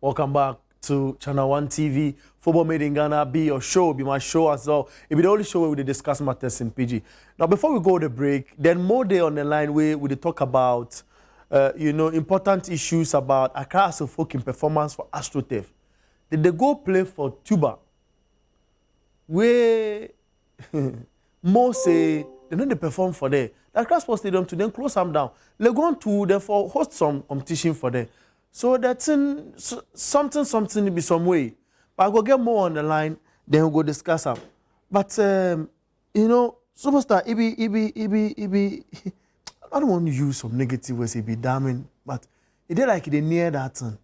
Welcome back to Channel 1 TV. Football Made in Ghana be your show, be my show as well. It be the only show where we discuss matters in PG. Now, before we go to the break, then more day on the line where we talk about, important issues about Accra as a folk in performance for AstroTurf. Did they go play for Tuba? Where most say they know they perform for there. The Accra Sports Stadium to then close them down. They go on to therefore host some competition for there. So that's in something to be some way. But I go get more on the line, then we'll go discuss them. But superstar, it be I don't want to use some negative words, it be damning, but it did like it near that thing.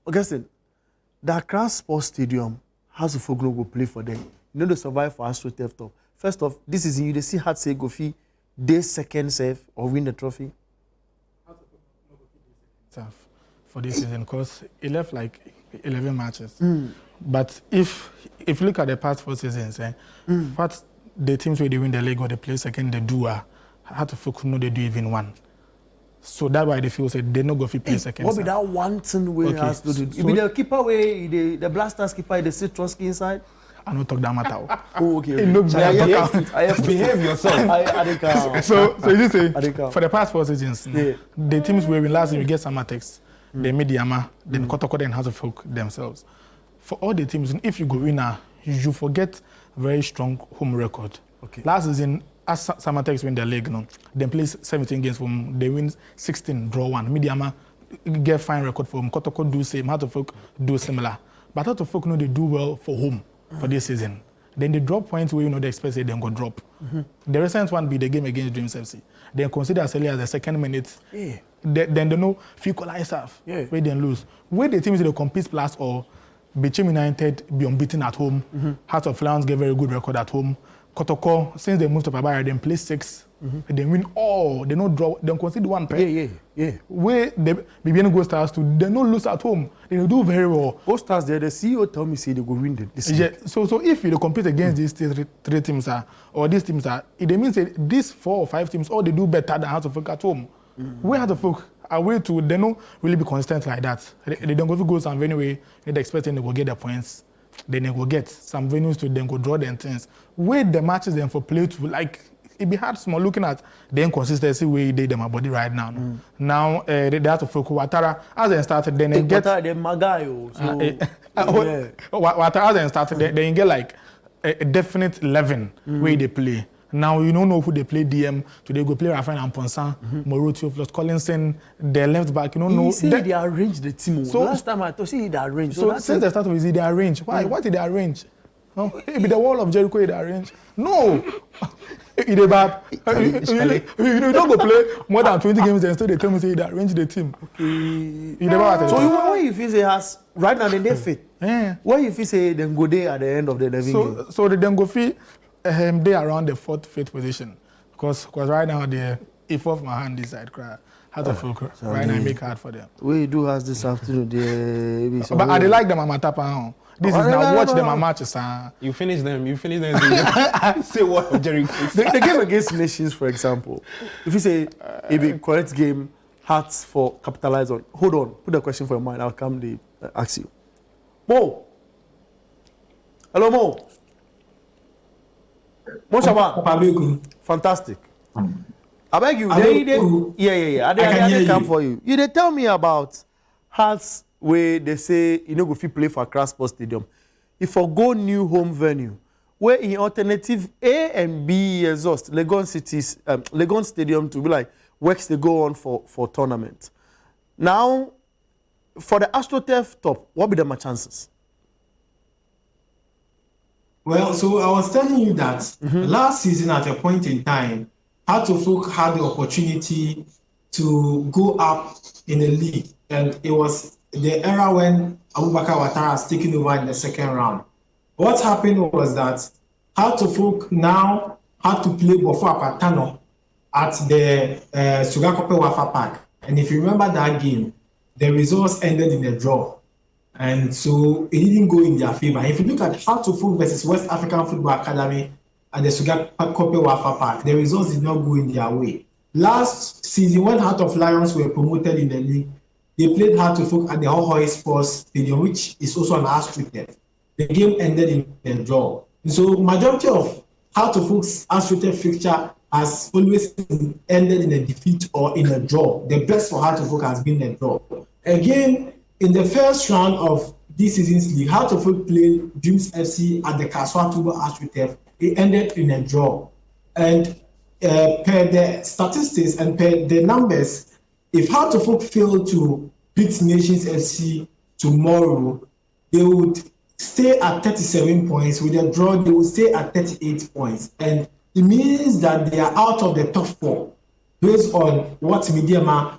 Augustine, the Accra Sports Stadium has a folk go play for them. You know they survive for AstroTurf top. First off, this is you they see hard say Gofi, they second save or win the trophy. Tough for this season because it left like 11 matches. But if you look at the past 4 seasons, what the teams where they win the league or they play second, they do how to focus no they do even one. So that's why they feel said they no go fit play second. What be that one thing where has to do? So, be the keeper way the Blasters keeper the sit Trotsky inside. I don't talk that matter. Oh, okay. It looks I have to behave yourself. So you say for the past 4 seasons, the teams where we last year we get some attacks, the Mediama, then Kotoko and House of Folk themselves. For all the teams, if you go winner, you forget very strong home record. Okay. Last season, as Samatex win the league, they play 17 games from they win 16, draw 1. Mediama get fine record for home. Kotoko do same, House of Folk do similar. But House of Folk they do well for home. For this season, then they drop points where they expect they go drop. The recent one be the game against Dreams FC. They consider as early as the second minute. Yeah. Then they know equalize half. Yeah. Where they lose. Where the teams they compete plus or Bichim United be unbeaten at home. Hearts of Lions get very good record at home. Kotoko since they moved to Pabaya, they play 6. They win all. They don't draw. They concede 1 pair. Yeah. Where the BBN Go Stars to they don't lose at home. They do very well. Go Stars there, the CEO tell me say they go win this. Yeah. So if you compete against these three teams or these teams it means that these 4 or 5 teams all they do better than Hearts of Folk at home. Where Hearts of Folk are way to they don't really be consistent like that. They don't go to some venue where they expecting they will get the points. Then they will get some venues to then go draw them things. Where the matches then for play to like. It be hard small looking at the inconsistency way they my body right now. Now they have to focus Watara as they started then they get Watara the Magayo. Watara as they started they get like a definite 11 way they play. Now you don't know who they play DM. Today go play Rafael and Ponsan, Morotio, plus Collinson, their left back. You don't know. They arranged the team. So last time I thought they arranged. So since the start of the they arrange. Why? What did they arrange? No, it be the wall of Jericho they arrange. No. You don't go play more than 20 games and still they tell me say they arrange the team. Okay. So where you feel say has right now they fit? Yeah. Where you feel say then go there at the end of the 11 games? So they then go fit they around the 4th, 5th position. Because right now the if off my hand this side cry. How to focus. Right now I make hard for them. What you do has this afternoon there. But I like them at Matapa. This is now watch them matches. You finish them. Say what, Jerry? The game against Nations, for example. If you say if a correct game, Hearts for capitalize on. Hold on, put the question for your mind. I'll come to ask you. Mo. Hello, Mo. Mo Shaba. Fantastic. I beg you. Yeah. I didn't come for you. You did tell me about Hearts. Where they say go fit play for Accra Sports Stadium. If I go new home venue, where in alternative A and B exhaust Legon City's Legon Stadium to be like works they go on for tournament. Now, for the AstroTurf top, what be the chances? Well, so I was telling you that last season at a point in time, Hearts of Folk had the opportunity to go up in the league, and it was the era when Abubakar Ouattara has taken over in the second round. What happened was that Hearts of Folk now had to play Bofo Apatano at the Sugakope Wafa Park. And if you remember that game, the results ended in a draw. And so it didn't go in their favor. If you look at Hearts of Folk versus West African Football Academy at the Sugakope Wafa Park, the results did not go in their way. Last season, when Heart of Lions were promoted in the league, They played Hard to Folk at the Ahoy Sports Stadium, which is also an AstroTurf. The game ended in a draw. So majority of Hard to Folk's AstroTurf fixture has always ended in a defeat or in a draw. The best for Hard to Folk has been a draw. Again, in the first round of this season's league, Hard to Folk played Dreams FC at the Kaswatuba AstroTurf. It ended in a draw. And per the statistics and per the numbers, if Hard to Folk fail to beat Nations FC tomorrow, they would stay at 37 points. With a draw, they would stay at 38 points. And it means that they are out of the top four based on what Mediama,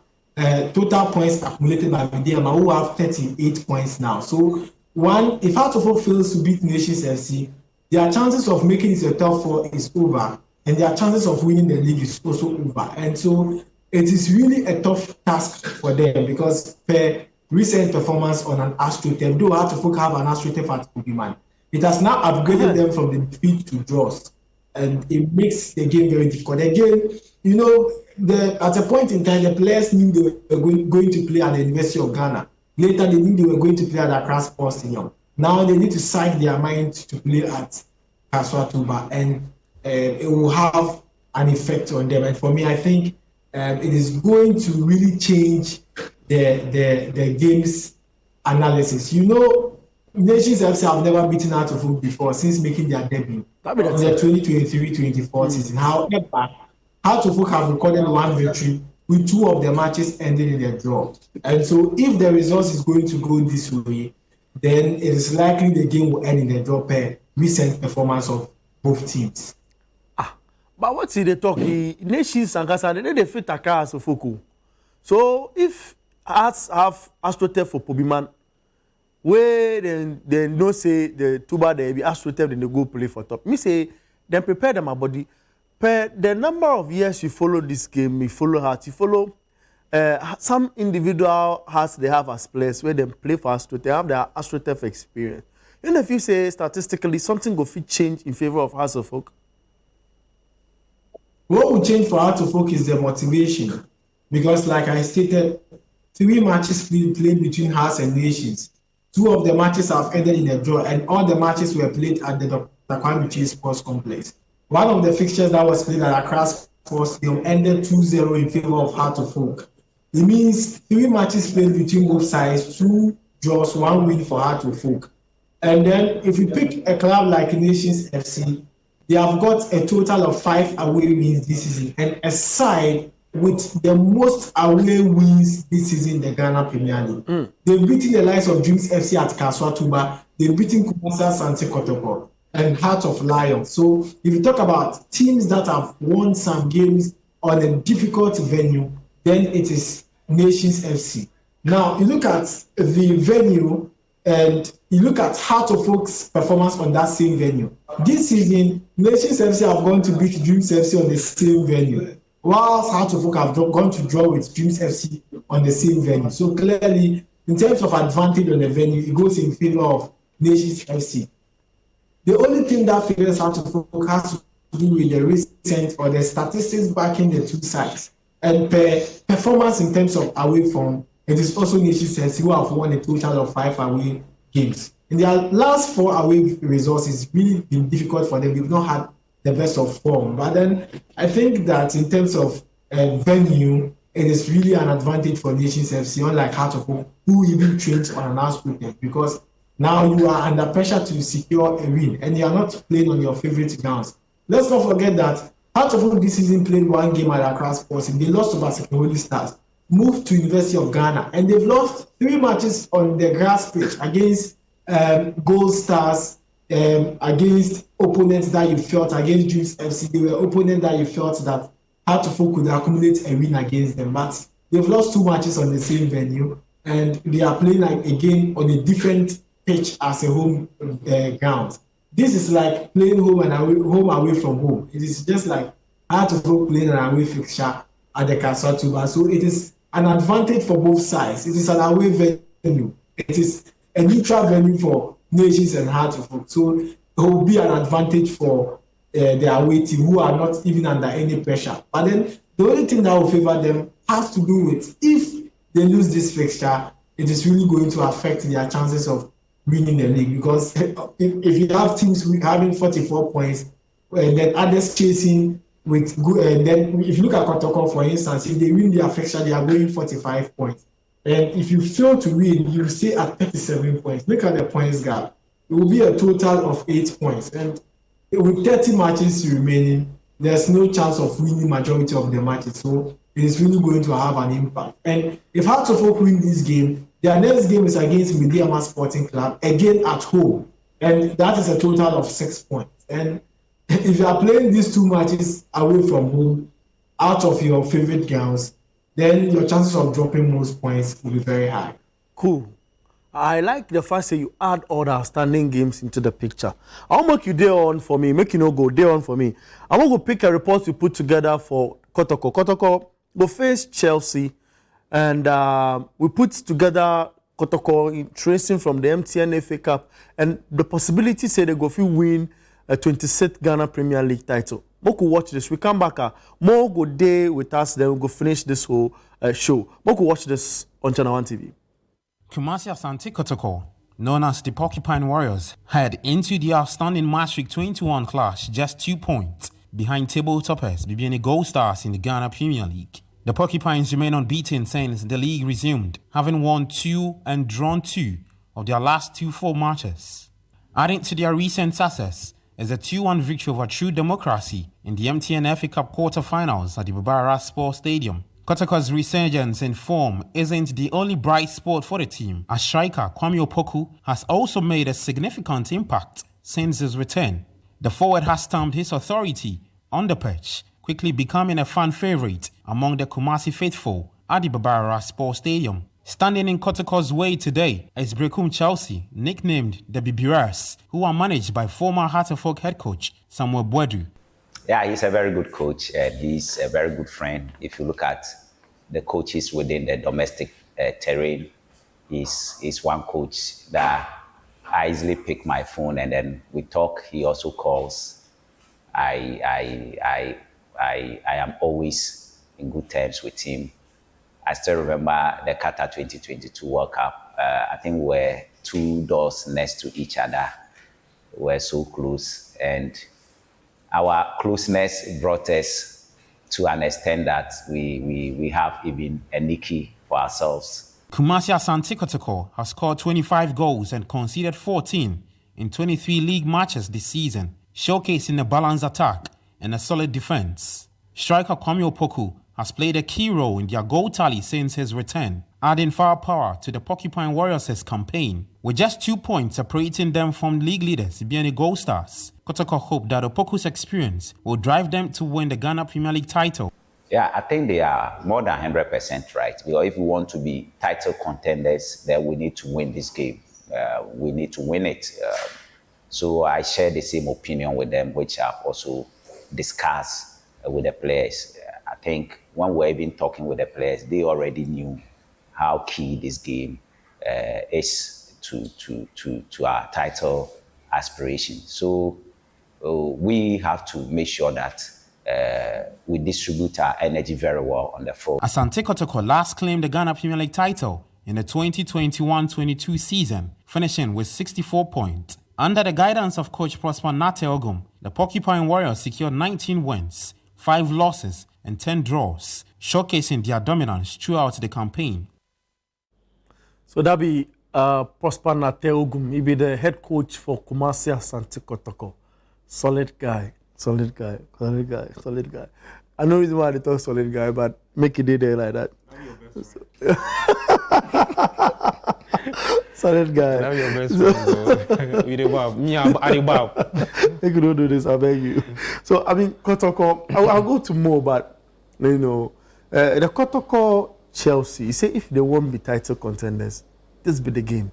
total points accumulated by Mediama, who have 38 points now. So, if Hard to Folk fails to beat Nations FC, their chances of making it to the top four is over, and their chances of winning the league is also over. And so it is really a tough task for them because per recent performance on an AstroTurf, though Hard to Folk have an AstroTurf at Kogiman, it has now upgraded them from the defeat to draws, and it makes the game very difficult. Again, at a point in time, the players knew they were going to play at the University of Ghana. Later, they knew they were going to play at Accra Sports Stadium. Now they need to psych their mind to play at Kaswatuba, and it will have an effect on them. And for me, I think it is going to really change the game's analysis. Nations FC have never beaten Hard to Folk before since making their debut in the 2023-24 season. However, Hard to Folk have recorded one victory with two of the matches ending in a draw. And so if the result is going to go this way, then it is likely the game will end in a draw per recent performance of both teams. But what's the talk? Nations and Kasa, they fit Accra as a focal. So if Hearts have AstroTurf for Pobiman, where they know say the Tuba they be AstroTurf, then they go play for top. Me say then prepare them my body. Per the number of years you follow this game, you follow Hearts, you follow some individual Hearts they have as players where they play for AstroTurf, they have their AstroTurf experience. If you say statistically something go fit change in favor of Hearts of Folk. What will change for Hard to Folk is the motivation, because like I stated, 3 matches played between Hearts and Nations. 2 of the matches have ended in a draw, and all the matches were played at the Dr. Kwame Chase Sports Complex. One of the fixtures that was played at Accra Sports Stadium ended 2-0 in favor of Hard to Folk. It means 3 matches played between both sides, 2 draws, 1 win for Hard to Folk. And then if you pick a club like Nations FC, they have got a total of 5 away wins this season, and a side with the most away wins this season in the Ghana Premier League. They've beaten the likes of Dreams FC at Kaswatuba, they've beaten Kumasi Asante Kotoko and Heart of Lions. So if you talk about teams that have won some games on a difficult venue, then it is Nations FC. Now you look at the venue and you look at Heart of Folk's performance on that same venue. This season, Nations FC have gone to beat Dreams FC on the same venue, whilst Heart of Folk have gone to draw with Dreams FC on the same venue. So clearly, in terms of advantage on the venue, it goes in favor of Nations FC. The only thing that favors Heart of Folk has to do with the recent or the statistics backing the two sides. And per performance in terms of away form, it is also Nations FC who have won a total of 5 away games. In their last 4 away results, it's really been difficult for them. They've not had the best of form. But then I think that in terms of venue, it is really an advantage for Nations FC, unlike Heart of Folk, who even trains on an output, because now you are under pressure to secure a win and you are not playing on your favorite grounds. Let's not forget that Heart of Folk this season played 1 game at Accra Sports and they lost to Basel Holy Stars, moved to University of Ghana, and they've lost 3 matches on the grass pitch against Gold Stars, against opponents that you felt, against Dreams FC. They were opponents that you felt that Heart of Folk could accumulate a win against them, but they've lost 2 matches on the same venue and they are playing like a game on a different pitch as a home ground. This is like playing home away from home. It is just like Heart of Folk playing an away fixture at the Kaswatuba. So it is an advantage for both sides. It is an away venue. It is a neutral venue for Nations and Heart of Folk. So it will be an advantage for the away team who are not even under any pressure. But then the only thing that will favor them has to do with if they lose this fixture, it is really going to affect their chances of winning the league, because if you have teams having 44 points, and then others chasing with good, and then if you look at Kotoko, for instance, if they win their fixture, they are going 45 points. And if you fail to win, you stay at 37 points. Look at the points gap. It will be a total of 8 points. And with 30 matches remaining, there's no chance of winning majority of the matches. So it is really going to have an impact. And if Hearts of Oak win this game, their next game is against Mediama Sporting Club, again at home. And that is a total of 6 points. And if you are playing these two matches away from home, out of your favorite grounds, then your chances of dropping most points will be very high. Cool. I like the fact that you add all the outstanding games into the picture. I'll make you day on for me, make you no go day on for me. I'm going to pick a report you put together for Kotoko. Kotoko will face Chelsea, and we put together Kotoko tracing from the MTN FA Cup, and the possibility say they go win a 26th Ghana Premier League title. Moku watch this. We come back. More go day with us. Then we go finish this whole show. Moku watch this on Channel 1 TV. Kumasi Asante Kotoko, known as the Porcupine Warriors, head into the outstanding Match Week 21 clash just 2 points behind table toppers BBN Gold Stars in the Ghana Premier League. The Porcupines remain unbeaten since the league resumed, having won 2 and drawn 2 of their last 2 matches. Adding to their recent success is a 2-1 victory over True Democracy in the MTN FA Cup quarter-finals at the Babara Sports Stadium. Kotoko's resurgence in form isn't the only bright spot for the team, as striker Kwame Opoku has also made a significant impact since his return. The forward has stamped his authority on the pitch, quickly becoming a fan favourite among the Kumasi faithful at the Babara Sports Stadium. Standing in Kotoko's way today is Brekum Chelsea, nicknamed the Bibiras, who are managed by former Hearts of Oak head coach Samuel Bwedu. Yeah, he's a very good coach. He's a very good friend. If you look at the coaches within the domestic terrain, he's one coach that I easily pick my phone and then we talk. He also calls. I am always in good terms with him. I still remember the Qatar 2022 World Cup. I think we were 2 doors next to each other. We were so close, and our closeness brought us to an extent that we have even a nicky for ourselves. Kumasi Asante Kotoko has scored 25 goals and conceded 14 in 23 league matches this season, showcasing a balanced attack and a solid defense. Striker Kwame Opoku has played a key role in their goal tally since his return, adding firepower to the Porcupine Warriors' campaign. With just 2 points separating them from league leaders BBN Gold Stars, Kotoko hope that Opoku's experience will drive them to win the Ghana Premier League title. Yeah, I think they are more than 100% right. Because if we want to be title contenders, then we need to win this game. We need to win it. So I share the same opinion with them, which I've also discussed with the players. I think when we're even talking with the players, they already knew how key this game is to our title aspiration. So we have to make sure that we distribute our energy very well on the field. Asante Kotoko last claimed the Ghana Premier League title in the 2021-22 season, finishing with 64 points. Under the guidance of coach Prosper Nate Ogum, the Porcupine Warriors secured 19 wins, 5 losses, and 10 draws, showcasing their dominance throughout the campaign. So that be Prosper Nate Ogum. He be the head coach for Kumasi Asante Kotoko. Solid guy. I know reason why they talk solid guy, but make it there like that. Solid guy. I'm your best friend, bro. We the bab. Me, I'm the bab. You don't do this, I beg you. So, I mean, Kotoko, I'll go to more, but, you know, the Kotoko Chelsea, you say if they won't be title contenders, this be the game.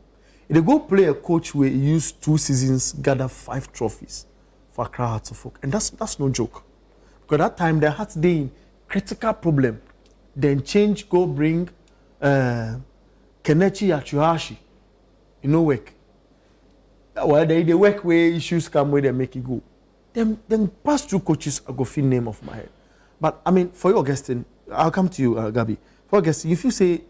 If they go play a coach where he used 2 seasons, gather 5 trophies for Accra Hearts of Oak, and that's no joke. Because that time, the Hearts, they in critical problem. Then change, go bring Kenechi Yachuhashi. You know, work. Well, they work where issues come where they make it go. Then past 2 coaches, I go feel name of my head. But I mean, for you, Augustine, I'll come to you, Gabi. For Augustine, if you say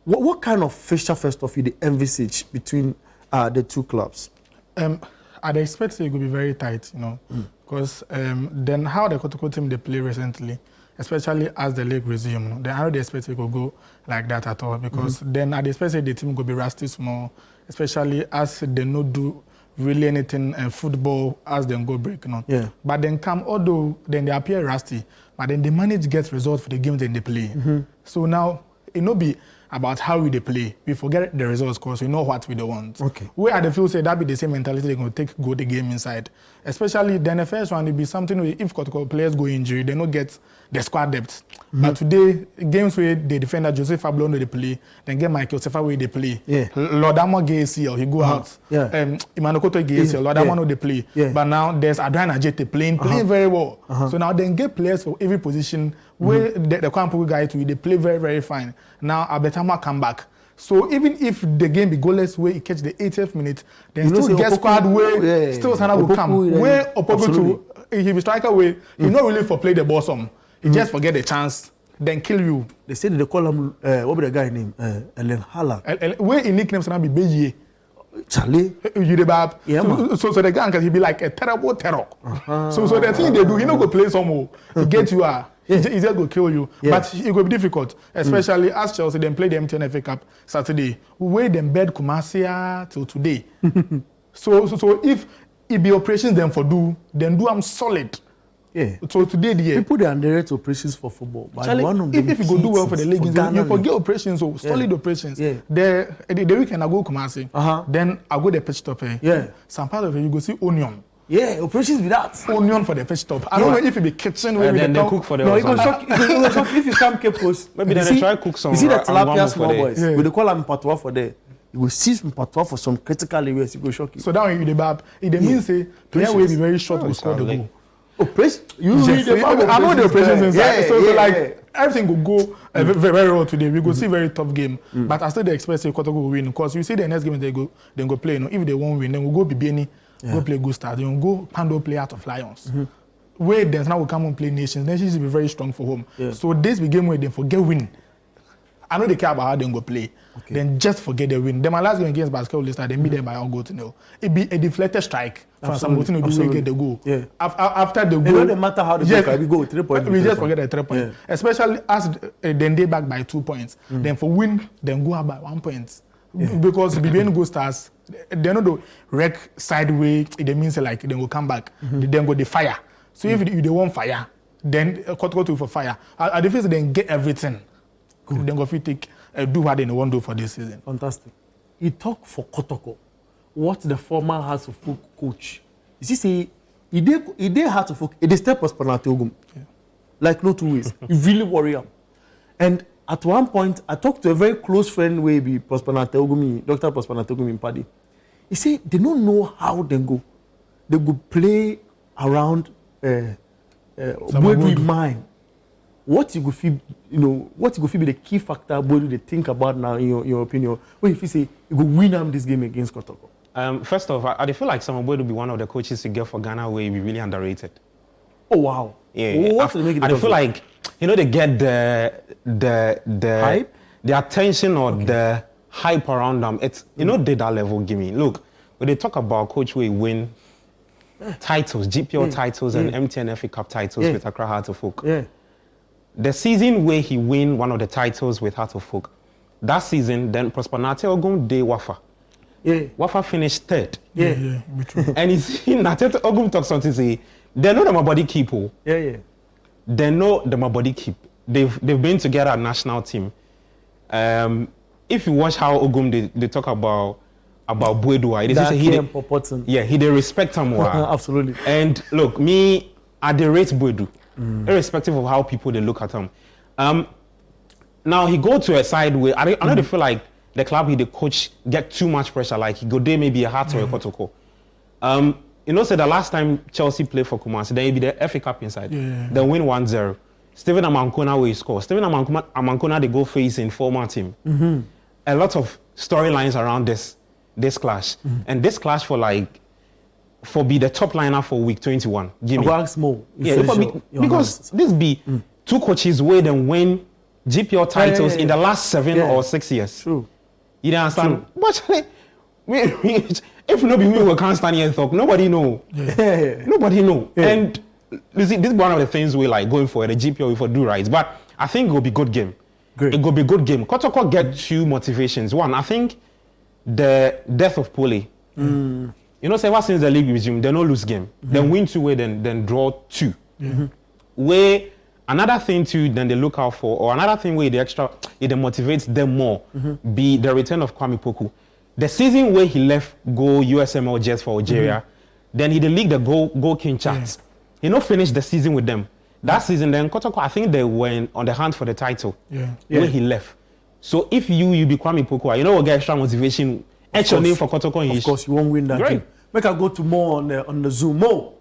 What kind of fixture first off you the envisage between the two clubs? I'd expect it will be very tight, you know, because then how the Kotoko team they play recently, especially as the league resume, then I don't expect it will go like that at all, because then I'd expect the team will be rusty small, especially as they not do really anything football as they go break, you know. Yeah. But then although then they appear rusty, but then they manage to get results for the games that they play. So now it no be about how we they play. We forget the results because we know what we don't want. Okay. Where at the field say that be the same mentality they're going to go the game inside. Especially then the first one, it be something where if players go injury, they don't get the squad depth. But today, games where the defender Joseph Ablono they play, then get Michael Sefa where they play. Yeah. Lordamo get ACL, he go out. Yeah. Imanokoto get ACL, Lordamo no they play. Yeah. But now there's Adrian Ajete playing very well. So now they get players for every position where the Kwampu guy to they play very, very fine. Now Abetama come back. So even if the game be goalless where he catch the 80th minute, then still get squad where still Sana will come. Where Opoku to he be striker way, he not really for play the ball some. He just forget the chance, then kill you. They say they call him what be the guy name? Ellen Haaland. Where in nickname Sana be Beji. Charlie. You the bab. Yeah, so the guy can he be like a terrible terror. So the thing they do, he not go play some more. He get you he just go kill you. But it will be difficult, especially as Chelsea then play the MTN FA Cup Saturday. We wait them bed Kumasi till today. so if it be operations then then do them solid. Yeah. So today people they underrate operations for football. But Charlie, one of them if you go do well for the league, you forget League. operations, so solid operations. Yeah. The weekend I go Kumasi, then I go the pitch top. Yeah. Some part of it you go see onion. Yeah, operations with that. Onion for the pitch top. I don't know if it be kitchen where then they cook for the No, it will shock if you come Cape Coast. Maybe then they try cook some. You see the and one tilapia more small for boys. there. We they call them patois for there. You will see some patois for some critical areas. It will shock you. So that when you the bab, it means say player will be very short will score the goal. Operation? You Yes, read about I know the operations inside. Yeah, so yeah, like yeah. everything will go very, very well today. We go see very tough game. But I still expect Kotoko will win because you see the next game they go play. You know, if they won't win, then we'll go Bibiani, go play good stars. Then we'll go Pando play out of Lions. Where then now we come and play Nations. Nations will be very strong for home. Yeah. So this be game where they forget win. I know they care about how they go play. Okay. Then just forget the win. Then my last game against Basketball Leicester, they beat them by all goal to nil. It be a deflected strike from Samotino to get the goal. Yeah. After the goal, It doesn't matter how the goal, we go 3 points. we just forget the 3 points. Yeah. Especially as then they back by 2 points. Then for win, then go up by 1 point. Because BBN go stars, they know the wreck sideways. It means like they will come back. They then go the fire. So if they want fire, then go to for fire. At the first, then get everything. Good. Then go take do what they want to do for this season. Fantastic. He talk for Kotoko. What the former Hearts of Folk coach. You see, say he did Hearts of Folk. He did step Prosperity. Like no two ways. He really worry him. And at one point, I talked to a very close friend, where be Prosperity Ogumi, Dr. Prosperity Ogumi in Paddy. He said they don't know how they go. They go play around Boyd's mind. What you go feel, what you go feel be the key factor Boyd they think about now in your opinion. When if you say you go win them this game against Kotoko. First off, I feel like Samuel Boyd will be one of the coaches to get for Ghana where he be really underrated. Oh wow! Yeah, What to make it? I feel like they get the hype, the attention or the hype around them. It's they that level. Give me look when they talk about coach where he win titles, GPL titles, and MTN FA Cup titles with Accra Hearts of Folk. Yeah. The season where he win one of the titles with Hearts of Folk, that season then Prosper Nate Ogum de Wafa. Yeah. Wafa finished third. Yeah. And he's in Nate Ogum talk something say they know my body keep. Yeah. They know my body keep. They've been together at national team. If you watch how Ogum they talk about Boedua, it is That say he they respect him more. Absolutely. And look, me I dey rate Boedu, irrespective of how people they look at him. Now he go to a side where I know they feel like the club the coach get too much pressure. Like he go there maybe a Hearts or a Kotoko. Say the last time Chelsea played for Kumasi, then be the FA Cup inside. They win 1-0. Stephen Amankona will score. Stephen Amankona they go face in former team. A lot of storylines around this clash, and this clash for be the top liner for week 21. Jimmy. More. Yeah, because this be two coaches where then win GPL titles in the last 7 or 6 years. True. You don't understand? But if nobody we can't stand here and talk, nobody know. Nobody know. And you see, this is one of the things we like going for the GPL for do right. But I think it will be good game. Great. It will be good game. Kotoko get 2 motivations. One, I think the death of Pole. You know, say ever since the league resumed, they don't lose game. Then win 2 way, then draw 2. Where another thing too, then they look out for, or another thing where the extra, it motivates them more, be the return of Kwame Poku. The season where he left go USML just for Algeria, then he the league the goal king charts. He not finished the season with them. That season, then Kotoko, I think they went on the hunt for the title when he left. So if you be Kwame Poku, you know what get extra motivation. Extra name for Kotoko. Of course, you won't win that game. Make I go to more on the Zoom. More.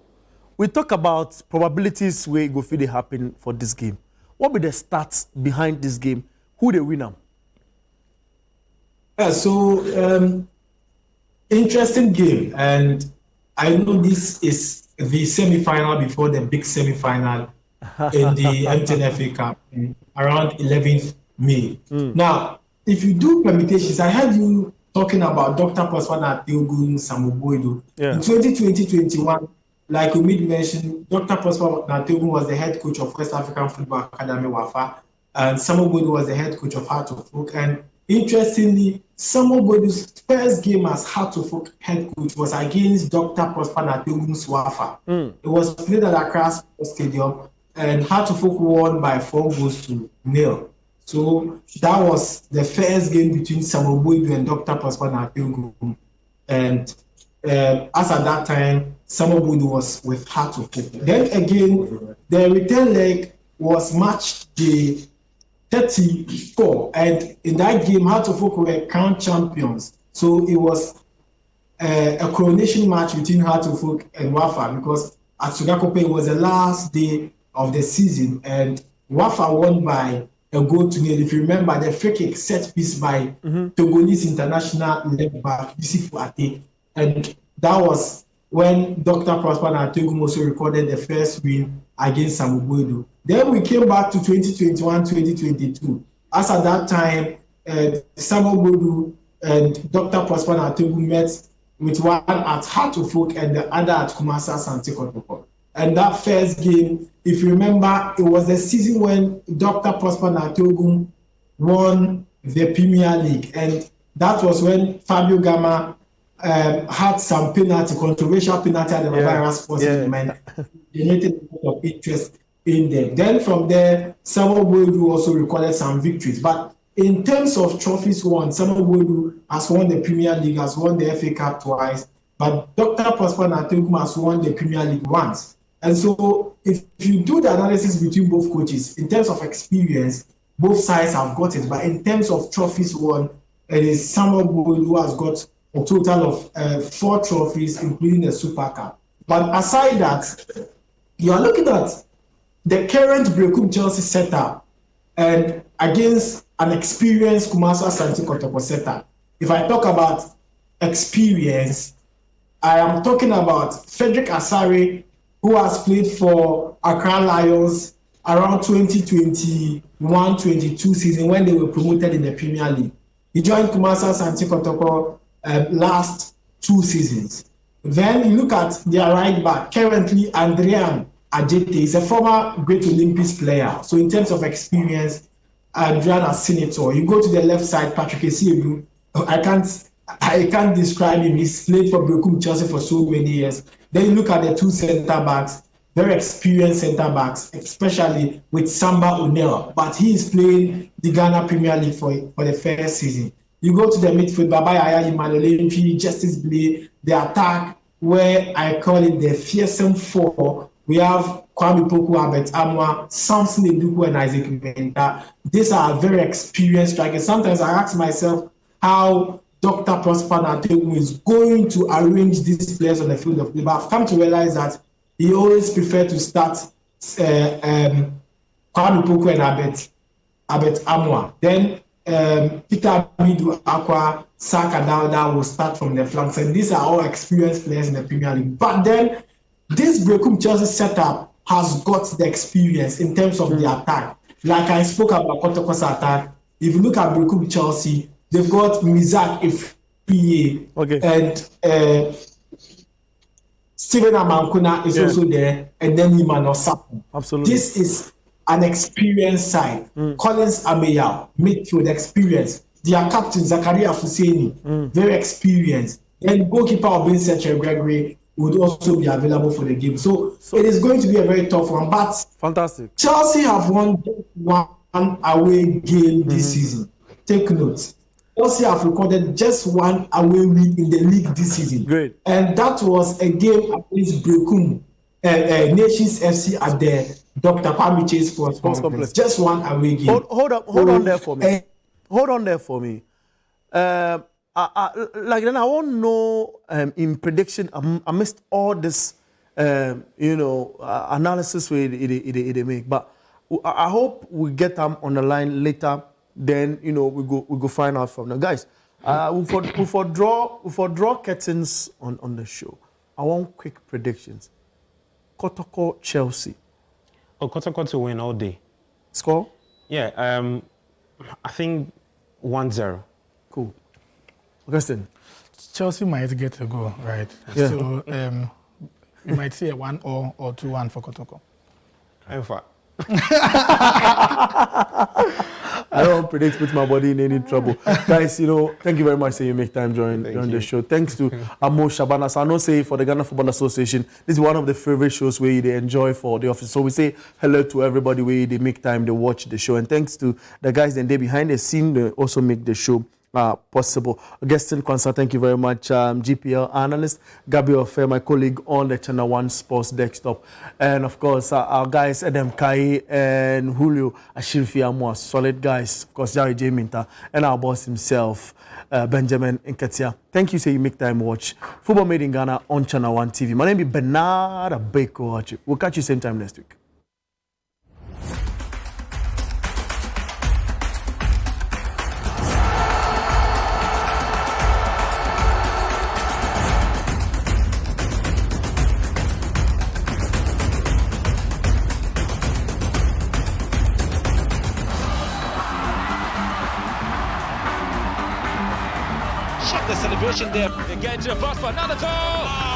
We talk about probabilities where it go fit happen for this game. What be the stats behind this game? Who they win now? So interesting game, and I know this is the semi-final before the big semi-final in the MTN Cup around 11th May. Now, if you do permutations, I heard you talking about Dr. Prosper Teogun Samoboido. In 2020-21, like Umid mentioned, Dr. Prosper Teogun was the head coach of West African Football Academy, WAFA, and Samoboido was the head coach of Heart of Oak. And interestingly, Samoboido's first game as Heart of Oak head coach was against Dr. Prosper Teogun's WAFA. It was played at Accra Sports Stadium, and Heart of Oak won by 4-0. So that was the first game between Samoboido and Dr. Prosper Teogun. And as at that time, Samoboido was with Heart of Oak. Then again, the return leg was match day 34, and in that game, Heart of Oak were crown champions. So it was a coronation match between Heart of Oak and WAFA, because at Sugakope it was the last day of the season, and WAFA won by a goal to nil. If you remember, the free kick set piece by Togolese international left back Yusufu Ate, and that was when Dr. Prosper Teogun also recorded the first win against Samoboido. Then we came back to 2021-2022. As at that time, Samoboido and Dr. Prosper Teogun met with one at Heart of Oak and the other at Kumasi Asante Kotoko. And that first game, if you remember, it was the season when Dr. Prosper Teogun won the Premier League. And that was when Fabio Gama had some controversial penalty at the Bavaria Sports Stadium, and generated a lot of interest in them. Then from there, Samoboido also recorded some victories. But in terms of trophies won, Samoboido has won the Premier League, has won the FA Cup twice, but Dr. Prosper Teogun has won the Premier League once. And so if you do the analysis between both coaches, in terms of experience, both sides have got it. But in terms of trophies won, it is Samoboido who has got a total of 4 trophies, including the Super Cup. But aside that, you are looking at the current Brekum Chelsea setup and against an experienced Kumasi Asante Kotoko setup. If I talk about experience, I am talking about Frederick Asare, who has played for Accra Lions around 2021-22 season when they were promoted in the Premier League. He joined Kumasi Asante Kotoko last 2 seasons. Then you look at their right back, currently Andrian Ajete is a former Great Olympics player. So in terms of experience, Andrian as senator. You go to the left side, Patrick Esiebu. I can't describe him. He's played for Brekum Chelsea for so many years. Then you look at the 2 centre backs, very experienced centre backs, especially with Samba Onel. But he is playing the Ghana Premier League for the first season. You go to the midfield, Baba Yaya Emmanuel, Justice Blay, the attack, where I call it the fearsome 4. We have Kwame Poku, Albert Amwa, Samson Eduku, and Isaac Menta. These are very experienced strikers. Sometimes I ask myself how Dr. Prosper Teogun is going to arrange these players on the field of play. But I've come to realize that he always prefers to start Kwame Poku and Albert Amwa. Then Peter Midu Aqua, Saka Dauda will start from the flanks. And these are all experienced players in the Premier League. But then this Brekum Chelsea setup has got the experience in terms of the attack. like I spoke about Kotoko's attack, if you look at Brekum Chelsea, they've got Mizak Ifie and Steven Amankuna is also there, and then Iman Osapu. Absolutely. This is an experienced side. Collins Ameya, midfield experience. Their captain, Zakaria Fuseni, very experienced. Then goalkeeper Obinsechere Gregory would also be available for the game. So it is going to be a very tough one. But fantastic. Chelsea have won one away game this season. Take note. Chelsea have recorded just one away win in the league this season. Great. And that was a game against Brekum, Nations FC at the Dr. Kwame Chase Sports Complex. Just one away game. Hold on there for me. Hold on there for me. Like then I want to know in prediction amidst all this, analysis they make. But I hope we get them on the line later. Then we go find out from them, guys. We for draw curtains on the show. I want quick predictions. Kotoko Chelsea. Oh, Kotoko to win all day. Score? Yeah. I think 1-0. Cool. Augustine. Chelsea might get a goal, right? Yeah. So you might see a 1-0 or 2-1 for Kotoko. In fact. I don't predict put my body in any trouble. Guys, thank you very much for you make time during the show. Thanks to Amo Shabana. So I know say for the Ghana Football Association, this is one of the favorite shows where they enjoy for the office. So we say hello to everybody where they make time, they watch the show. And thanks to the guys and they behind the scene, they also make the show possible. Augustine Kwanzaa, thank you very much. GPL analyst, Gabriel Fair, my colleague on the Channel 1 Sports desktop. And of course, our guys, Adam Kai and Julio Ashirfi Amwa, solid guys. Of course, Jerry J. Minta, and our boss himself, Benjamin Nketia. Thank you, say you make time watch Football Made in Ghana on Channel 1 TV. My name is Bernard Abeko. We'll catch you same time next week. The celebration there. Again to a pass for another goal.